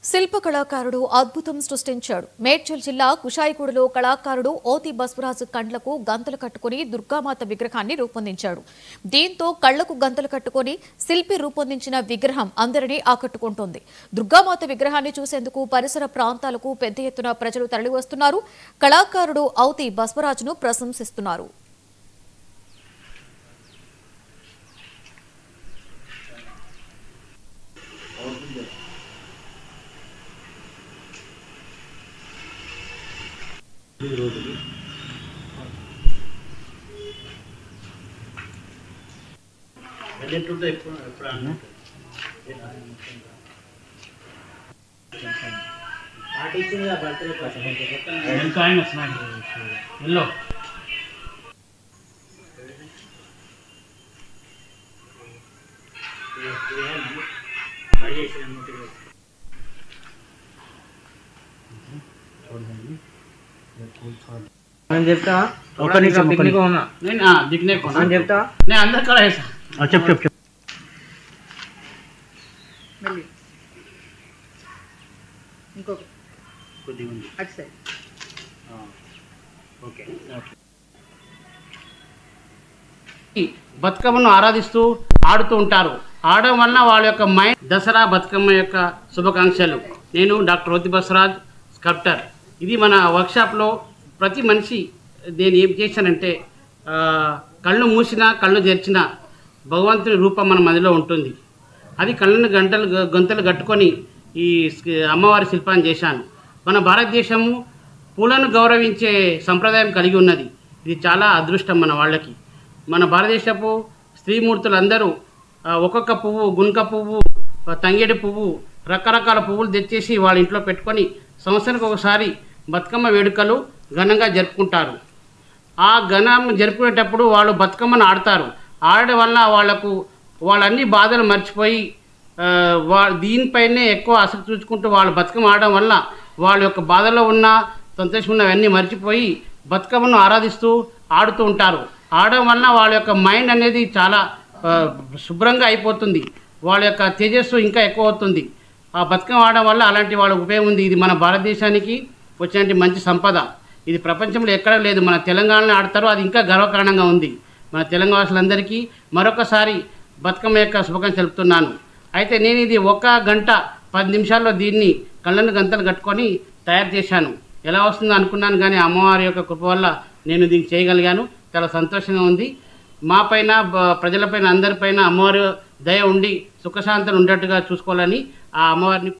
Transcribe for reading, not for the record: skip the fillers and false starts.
శిల్ప కళాకారుడు అద్భుతం సృష్టించాడు. మేడ్చల్ జిల్లా కుషాయిగూడలో కళాకారుడు ఓతి బస్వరాజు కండ్లకు గంతలు కట్టుకుని దుర్గామాత విగ్రహాన్ని రూపొందించాడు. దీంతో కళ్లకు గంతలు కట్టుకుని శిల్పి రూపొందించిన విగ్రహం అందరినీ ఆకట్టుకుంటోంది. దుర్గామాత విగ్రహాన్ని చూసేందుకు పరిసర ప్రాంతాలకు పెద్ద ఎత్తున ప్రజలు తరలివస్తున్నారు. కళాకారుడు ఓతి బస్వరాజును ప్రశంసిస్తున్నారు. చెప్తా చెప్తా నేను అందరు కూడా చెప్పు చెప్పు బతుకమ్మను ఆరాధిస్తూ ఆడుతూ ఉంటారు. ఆడడం వలన వాళ్ళ యొక్క మైండ్ దసరా బతుకమ్మ యొక్క శుభాకాంక్షలు. నేను డాక్టర్ ఓతి బస్వరాజ్, స్కల్ప్టర్. ఇది మన వర్క్షాప్లో ప్రతి మనిషి నేను ఏం చేశానంటే కళ్ళు మూసినా కళ్ళు తెరిచినా భగవంతుని రూపం మన మదిలో ఉంటుంది. అది కళ్ళను గంటలు కట్టుకొని ఈ అమ్మవారి శిల్పాన్ని చేశాను. మన భారతదేశము పూలను గౌరవించే సంప్రదాయం కలిగి ఉన్నది. ఇది చాలా అదృష్టం మన వాళ్ళకి. మన భారతదేశపు స్త్రీమూర్తులందరూ ఒక్కొక్క పువ్వు, గునుక పువ్వు, తంగేడి పువ్వు, రకరకాల పువ్వులు తెచ్చేసి వాళ్ళ ఇంట్లో పెట్టుకొని సంవత్సరానికి ఒకసారి బతుకమ్మ వేడుకలు ఘనంగా జరుపుకుంటారు. ఆ ఘనం జరుపుకునేటప్పుడు వాళ్ళు బతుకమ్మను ఆడతారు. ఆడడం వల్ల వాళ్ళన్ని బాధలు మర్చిపోయి దీనిపైనే ఎక్కువ ఆసక్తి చూసుకుంటూ వాళ్ళు బతుకమ్మ ఆడడం వల్ల వాళ్ళ యొక్క బాధలో ఉన్న సంతోషం ఉన్నవన్నీ మర్చిపోయి బతుకమ్మను ఆరాధిస్తూ ఆడుతూ ఉంటారు. ఆడడం వల్ల వాళ్ళ యొక్క మైండ్ అనేది చాలా శుభ్రంగా అయిపోతుంది. వాళ్ళ యొక్క తేజస్సు ఇంకా ఎక్కువ అవుతుంది. ఆ బతుకమ్మ ఆడడం వల్ల అలాంటి వాళ్ళకి ఉపయోగం ఉంది. ఇది మన భారతదేశానికి వచ్చినటువంటి మంచి సంపద. ఇది ప్రపంచంలో ఎక్కడా లేదు. మన తెలంగాణలో ఆడతారు. అది ఇంకా గర్వకారణంగా ఉంది. మన తెలంగాణ వాసులందరికీ మరొకసారి బతుకమ్మ యొక్క శుభాకాంక్షలు తెలుపుతున్నాను. అయితే నేను ఇది 1 గంట 10 నిమిషాల్లో దీన్ని కళ్ళను గంతలు కట్టుకొని తయారు చేశాను. ఎలా వస్తుందో అనుకున్నాను, కానీ అమ్మవారి యొక్క కృప వల్ల నేను దీన్ని చేయగలిగాను. చాలా సంతోషంగా ఉంది. మా పైన, ప్రజలపైన, అందరిపైన అమ్మవారి దయ ఉండి సుఖశాంతులు ఉండేట్టుగా చూసుకోవాలని ఆ అమ్మవారిని